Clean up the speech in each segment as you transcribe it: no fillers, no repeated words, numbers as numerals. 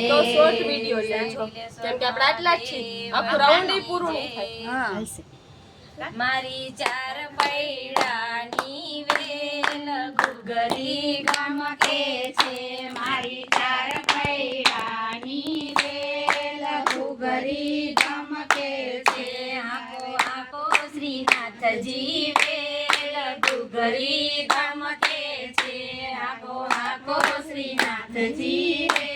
તો short video લેજો કેમ કે આપણે આટલા જ છીએ આખું રાઉન્ડ ઈ પૂરું નહીં થાય હા મારી ચાર પૈડાની વેલ ઘુઘરી ગમકે છે મારી ચાર પૈડાની વેલ ઘુઘરી ગમકે છે આખો આખો શ્રીનાથજી વેલ ઘુઘરી ગમકે છે આખો આખો શ્રીનાથજી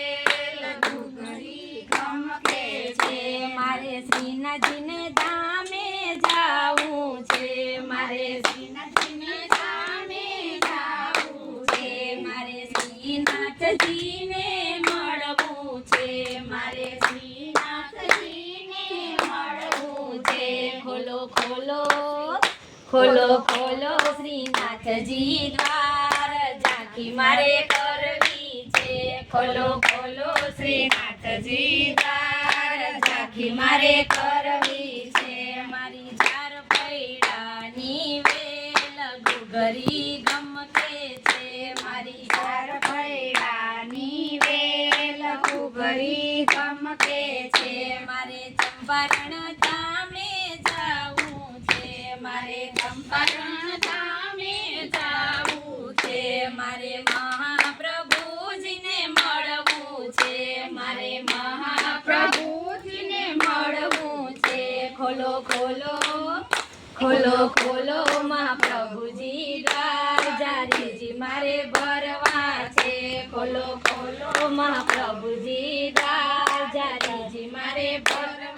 મારે શ્રીનાથજીને ધામે જાવું છે મારે શ્રીનાથજીને ધામે જાવું છે મારે શ્રીનાથજીને મળવું છે મારે શ્રીનાથજીને મળવું છે ખોલો ખોલો ખોલો ખોલો શ્રીનાથજી દ્વાર ઝાંખી મારે કરવી છે ખોલો ખોલો શ્રીનાથજી દ્વાર ઝાંખી મારે કરવી છે મારી ચાર પૈડાની વેલ ઘુઘરી ગમકે છે મારી ચાર પૈડાની વેલ ઘુઘરી ગમકે છે મારે ચંપારણ ધામે જાવું છે મારે ચંપારણ ધામે જાવું છે મારે મહાપ્રભુજીને મળવું છે મારે મહાપ્રભુજીને મળવું છે ખોલો ખોલો ખોલો ખોલો મહાપ્રભુજી દ્વાર જારીજી મારે ભરવા છે ખોલો ખોલો મહાપ્રભુજી દ્વાર જારીજી મારે ભરવા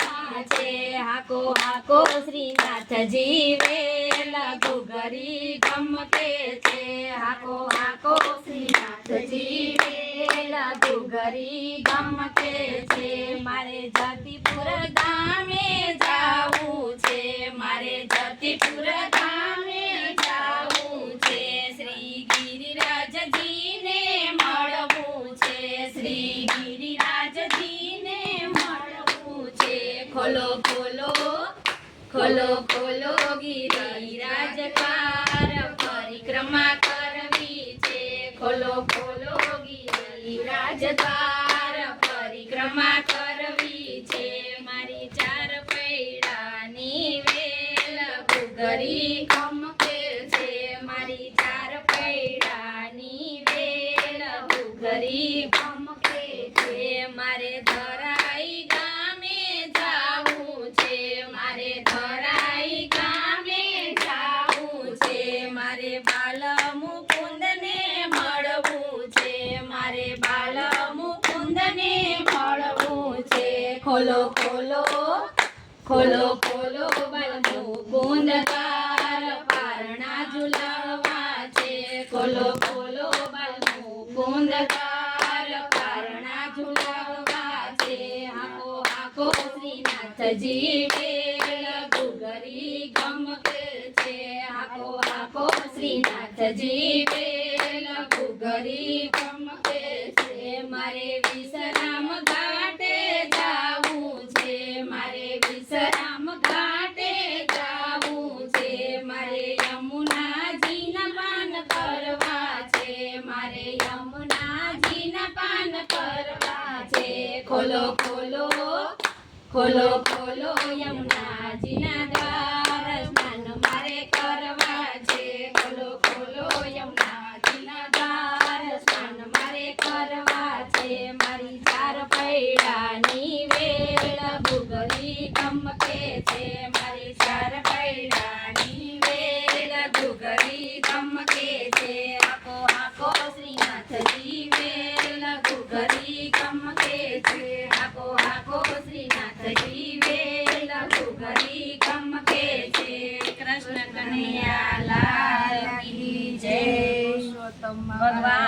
છે હાકો હાકો શ્રીનાથજી વેલ ઘુઘરી ગમકે છે હાકો હાકો શ્રીનાથજી વેલ ઘુઘરી ગમકે છે મારે જતીપુર ધામે જાવું છે મારે જતીપુર ધામે જાવું છે શ્રી ગિરિરાજજીને મળવું છે શ્રી ગિરિરાજજીને મળવું છે ખોલો ખોલો ખોલો ખોલો ગિરિરાજ કાર પરિક્રમા કરવી છે ખોલો ખોલો ગિરિરાજ દ્વાર પરિક્રમા કરવી છે મારી ચાર પૈડાની વેલ ઘુઘરી ગમકે છે મારી ચાર પૈડાની વેલ ઘુઘરી ગમકે છે મારે ધરાઈ ગામે જાવું છે મારે ધરાઈ ગામે જાવું છે મારે બાલ મુકુંદને મળવું છે મારે બાલ મુકુંદને મળવું છે ખોલો ખોલો ખોલો ખોલો બાલ મુકુંદ દ્વાર પારણા ઝુલાવવા છે ખોલો ખોલો બાલ મુકુંદ દ્વાર પારણા ઝુલાવવા છે હાકો હાકો શ્રીનાથજી વેલ ઘુઘરી ગમકે છે હાકો હાકો શ્રીનાથજી વેલ ઘુઘરી ગમકે છે મારે વિશ્રામ ઘાટે જાવું છે મારે વિશ્રામ ઘાટે જાવું છે મારે યમુનાજીના પાન કરવા છે મારે યમુનાજીના પાન કરવા છે ખોલો ખોલો ખોલો ખોલો યમુનાજીના દ્વાર સ્નાન મારે કરવા છે ખોલો ખોલો યમુનાજીના દ્વાર સ્નાન મારે કરવા છે મારી ચાર પૈડાની વેલ ઘુઘરી ગમકે છે મારી ચાર પૈડાની વેલ ઘુઘરી ગમકે છે હાકો હાકો શ્રીનાથજી વેલ ઘુઘરી ગમકે છે હાકો હાકો શ્રીનાથજી વેલ ઘુઘરી ગમકે છે કૃષ્ણ કનૈયા લાલ કી જય ભગવાન